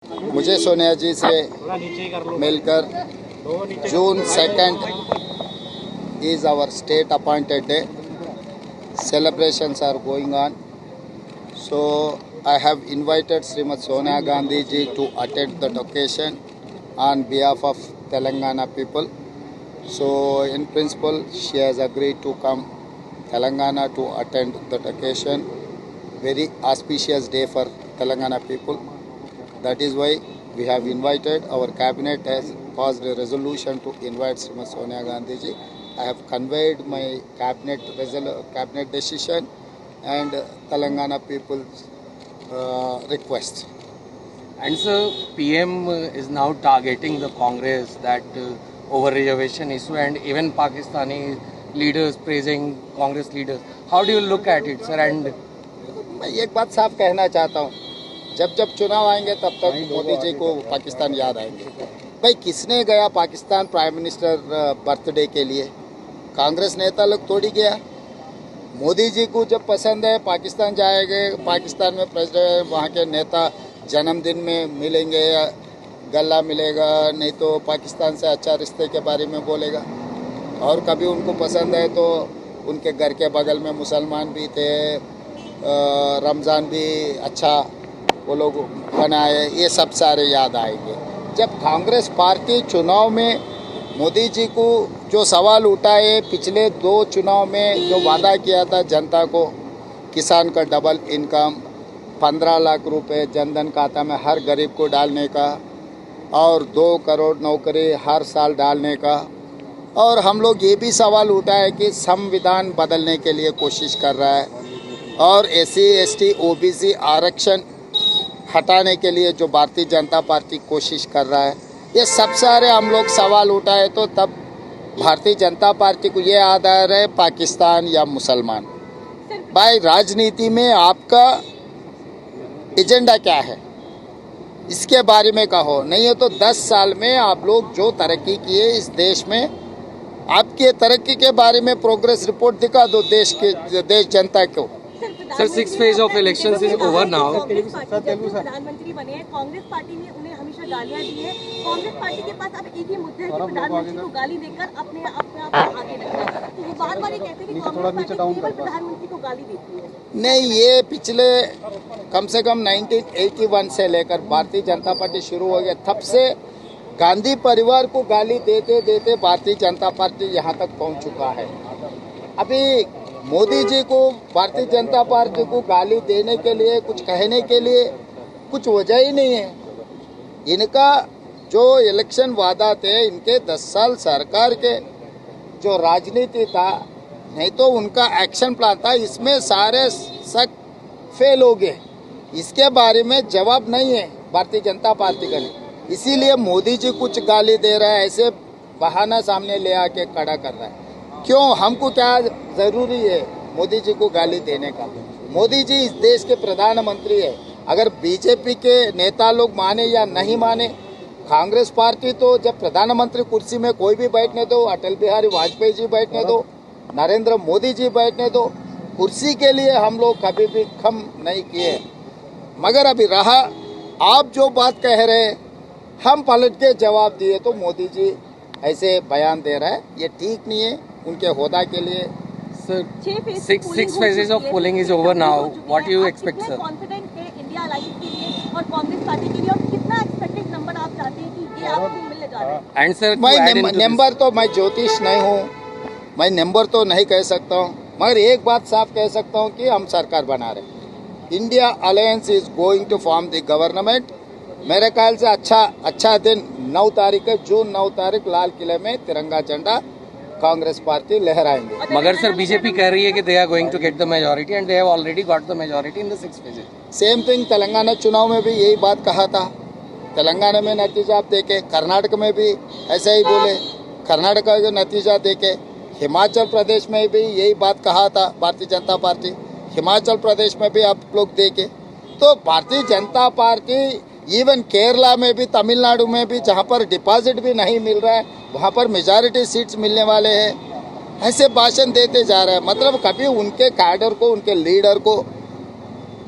मुझे सोनिया जी से मिलकर जून 2 is our state appointed day. Celebrations are going on. So I have invited Srimati Sonia Gandhi ji to attend that occasion on behalf of Telangana people. So in principle she has agreed to come Telangana to attend that occasion. Very auspicious day for Telangana people. That is why we have invited, our cabinet has passed a resolution to invite Srimati Sonia Gandhi ji. I have conveyed my cabinet decision and Telangana people's request. And so PM is now targeting the Congress that over reservation issue, and even Pakistani leaders praising Congress leaders. How do you look at it, sir? And मैं एक बात साफ कहना चाहता हूँ, जब जब चुनाव आएंगे तब तक मोदी जी को पाकिस्तान याद आएंगे। भाई किसने गया पाकिस्तान प्राइम मिनिस्टर बर्थडे के लिए? कांग्रेस नेता लोग थोड़ी गया। मोदी जी को जब पसंद है पाकिस्तान जाएंगे, पाकिस्तान में प्रेसिडेंट वहाँ के नेता जन्मदिन में मिलेंगे या गला मिलेगा, नहीं तो पाकिस्तान से अच्छा रिश्ते के बारे में बोलेगा। और कभी उनको पसंद है तो उनके घर के बगल में मुसलमान भी थे, रमज़ान भी अच्छा वो लोग बनाए, ये सब सारे याद आएंगे। जब कांग्रेस पार्टी चुनाव में मोदी जी को जो सवाल उठाए, पिछले 2 चुनाव में जो वादा किया था जनता को, किसान का डबल इनकम, 15 लाख रुपए जनधन खाता में हर गरीब को डालने का, और 2 करोड़ नौकरी हर साल डालने का, और हम लोग ये भी सवाल उठाए कि संविधान बदलने के लिए कोशिश कर रहा है, और SC ST OBC आरक्षण हटाने के लिए जो भारतीय जनता पार्टी कोशिश कर रहा है, ये सब सारे हम लोग सवाल उठाए। तो तब भारतीय जनता पार्टी को ये आधार है पाकिस्तान या मुसलमान। भाई राजनीति में आपका एजेंडा क्या है, इसके बारे में कहो। नहीं है तो 10 साल में आप लोग जो तरक्की किए इस देश में, आपके तरक्की के बारे में प्रोग्रेस रिपोर्ट दिखा दो देश जनता को। Sir, 6th phase of elections is over now. प्रधानमंत्री बने हैं, कांग्रेस पार्टी ने उन्हें हमेशा गालियां दी है। कांग्रेस पार्टी के पास अब एक ही मुद्दा है कि प्रधानमंत्री को गाली देकर अपने आप को आगे रखना है। तो वो बार-बार ये कहते हैं कि कांग्रेस पार्टी केवल प्रधानमंत्री को गाली देती है। नहीं, ये पिछले कम से कम 1981 से लेकर भारतीय जनता पार्टी शुरू हो गया, तब से गांधी परिवार को गाली देते देते भारतीय जनता पार्टी यहाँ तक पहुँच चुका है। अभी मोदी जी को भारतीय जनता पार्टी को गाली देने के लिए, कुछ कहने के लिए कुछ वजह ही नहीं है। इनका जो इलेक्शन वादा थे, इनके 10 साल सरकार के जो राजनीति था, नहीं तो उनका एक्शन प्लान था, इसमें सारे सब फेल हो गए। इसके बारे में जवाब नहीं है भारतीय जनता पार्टी का नहीं, इसीलिए मोदी जी कुछ गाली दे रहा है, ऐसे बहाना सामने ले आके खड़ा कर रहा है। क्यों, हमको क्या ज़रूरी है मोदी जी को गाली देने का? मोदी जी इस देश के प्रधानमंत्री है। अगर बीजेपी के नेता लोग माने या नहीं माने, कांग्रेस पार्टी तो जब प्रधानमंत्री कुर्सी में कोई भी बैठने दो, अटल बिहारी वाजपेयी जी बैठने दो, नरेंद्र मोदी जी बैठने दो, कुर्सी के लिए हम लोग कभी भी कम नहीं किए। मगर अभी रहा, आप जो बात कह रहे हैं हम पलट के जवाब दिए, तो मोदी जी ऐसे बयान दे रहा है, ये ठीक नहीं है उनके होदा के लिए। Sir, 6 phases of polling is over now. What do you expect, sir? Confident है इंडिया अलायंस के लिए और कांग्रेस पार्टी के लिए, और कितना एक्सपेक्टेड नंबर आप चाहते हैं कि ये आपको मिलने जा रहा है? And sir, मैं नंबर तो, मैं ज्योतिष नहीं हूँ, मैं नंबर तो नहीं कह सकता हूँ, मगर एक बात साफ कह सकता हूँ कि हम सरकार बना रहे। India alliance is going to form the government. मेरे ख्याल से अच्छा दिन 9 तारीख है, जून 9 तारीख लाल किले में तिरंगा झंडा कांग्रेस पार्टी लहराएंगे। मगर सर बीजेपी कह रही है कि they are going to get the majority and they have already got the majority in the 6th phase. Same thing Telangana चुनाव में भी यही बात कहा था। तेलंगाना में नतीजा आप देखे, कर्नाटक में भी ऐसा ही बोले, कर्नाटक का जो नतीजा देखे, हिमाचल प्रदेश में भी यही बात कहा था भारतीय जनता पार्टी, हिमाचल प्रदेश में भी आप लोग देखे। तो भारतीय जनता पार्टी इवन केरला में भी, तमिलनाडु में भी, जहाँ पर डिपॉजिट भी नहीं मिल रहा है, वहाँ पर मेजॉरिटी सीट्स मिलने वाले हैं, ऐसे भाषण देते जा रहे हैं। मतलब कभी उनके कैडर को, उनके लीडर को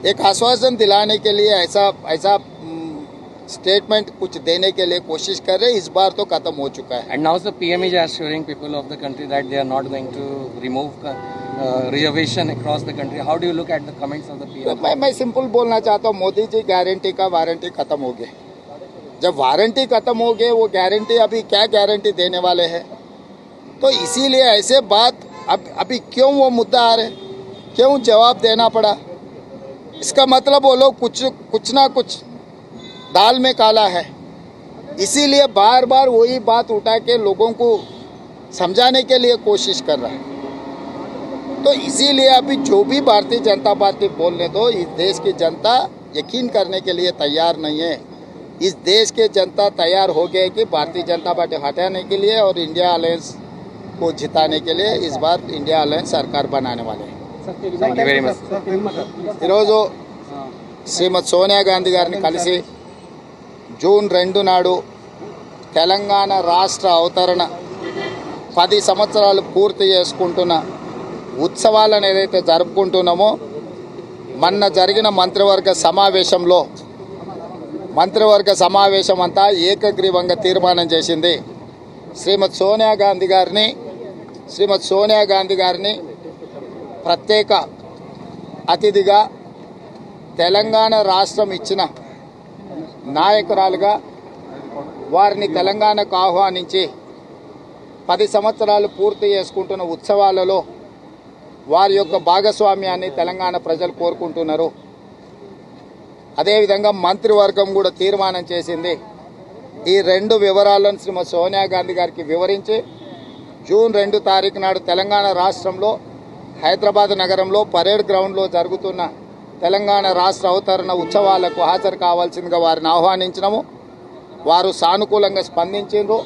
एक आश्वासन दिलाने के लिए ऐसा स्टेटमेंट कुछ देने के लिए कोशिश कर रहे हैं। इस बार तो खत्म हो चुका है। And now the PM is assuring people of the country that they are not going to remove reservation across the country. How do you look at the comments of the तो PM? मैं simple बोलना चाहता हूँ, Modi ji guarantee का warranty खत्म हो गए। जब वारंटी खत्म हो गए, वो गारंटी अभी क्या गारंटी देने वाले हैं? तो इसीलिए ऐसे बात अभी क्यों वो मुद्दा आ रहे, क्यों जवाब देना पड़ा? इसका मतलब वो लोग कुछ ना कुछ दाल में काला है, इसीलिए बार बार वही बात उठा के लोगों को समझाने के लिए कोशिश कर रहा है। तो इसीलिए अभी जो भी भारतीय जनता पार्टी बोलने दो, इस देश की जनता यकीन करने के लिए तैयार नहीं है। इस देश की जनता तैयार हो गई कि भारतीय जनता पार्टी हटाने के लिए और इंडिया अलायंस को जिताने के लिए इस बार इंडिया अलायंस सरकार बनाने वाले हैं। Thank you very much. ఈరోజు శ్రీమతి సోనియా గాంధీ గారిని కలిసి జూన్ 2 నాడు తెలంగాణ రాష్ట్ర అవతరణ 10 సంవత్సరాలు పూర్తి చేసుకుంటున్న ఉత్సవాలను ఏదైతే జరుపుకుంటున్నామో, మొన్న జరిగిన మంత్రివర్గ సమావేశం అంతా ఏకగ్రీవంగా తీర్మానం చేసింది. శ్రీమతి సోనియా గాంధీ గారిని ప్రత్యేక అతిథిగా తెలంగాణ రాష్ట్రం ఇచ్చిన నాయకురాలుగా వారిని తెలంగాణకు ఆహ్వానించి 10 సంవత్సరాలు పూర్తి చేసుకుంటున్న ఉత్సవాలలో వారి యొక్క భాగస్వామ్యాన్ని తెలంగాణ ప్రజలు కోరుకుంటున్నారు. అదేవిధంగా మంత్రివర్గం కూడా తీర్మానం చేసింది. ఈ 2 వివరాలను శ్రీమతి సోనియా గాంధీ గారికి వివరించి జూన్ 2 తారీఖు నాడు తెలంగాణ రాష్ట్రంలో హైదరాబాద్ నగరంలో పరేడ్ గ్రౌండ్లో జరుగుతున్న తెలంగాణ రాష్ట్ర అవతరణ ఉత్సవాలకు హాజరు కావాల్సిందిగా వారిని ఆహ్వానించినాము. వారు సానుకూలంగా స్పందించారు.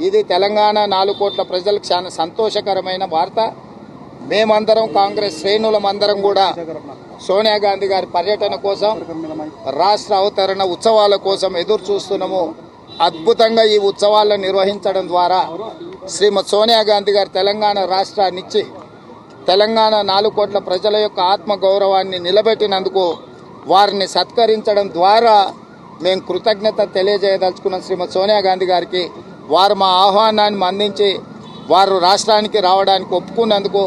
ఇది తెలంగాణ 4 కోట్ల ప్రజలకు చాలా సంతోషకరమైన వార్త. మేమందరం కాంగ్రెస్ శ్రేణులమందరం కూడా సోనియా గాంధీ గారి పర్యటన కోసం, రాష్ట్ర అవతరణ ఉత్సవాల కోసం ఎదురు చూస్తున్నాము. అద్భుతంగా ఈ ఉత్సవాలను నిర్వహించడం ద్వారా శ్రీమతి సోనియా గాంధీ గారు తెలంగాణ రాష్ట్రాన్ని ఇచ్చి తెలంగాణ 4 కోట్ల ప్రజల యొక్క ఆత్మగౌరవాన్ని నిలబెట్టినందుకు వారిని సత్కరించడం ద్వారా మేము కృతజ్ఞత తెలియజేయదలుచుకున్న శ్రీమతి సోనియా గాంధీ గారికి. వారు మా ఆహ్వానాన్ని మన్నించి వారు రాష్ట్రానికి రావడానికి ఒప్పుకున్నందుకు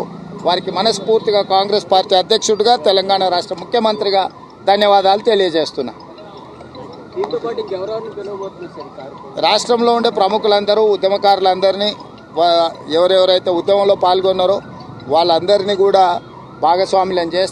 వారికి మనస్ఫూర్తిగా కాంగ్రెస్ పార్టీ అధ్యక్షుడిగా, తెలంగాణ రాష్ట్ర ముఖ్యమంత్రిగా ధన్యవాదాలు తెలియజేస్తున్నా. రాష్ట్రంలో ఉండే ప్రముఖులందరూ, ఉద్యమకారులందరినీ, ఎవరెవరైతే ఉద్యమంలో పాల్గొన్నారో వాళ్ళందరినీ కూడా భాగస్వాములను చేస్తారు.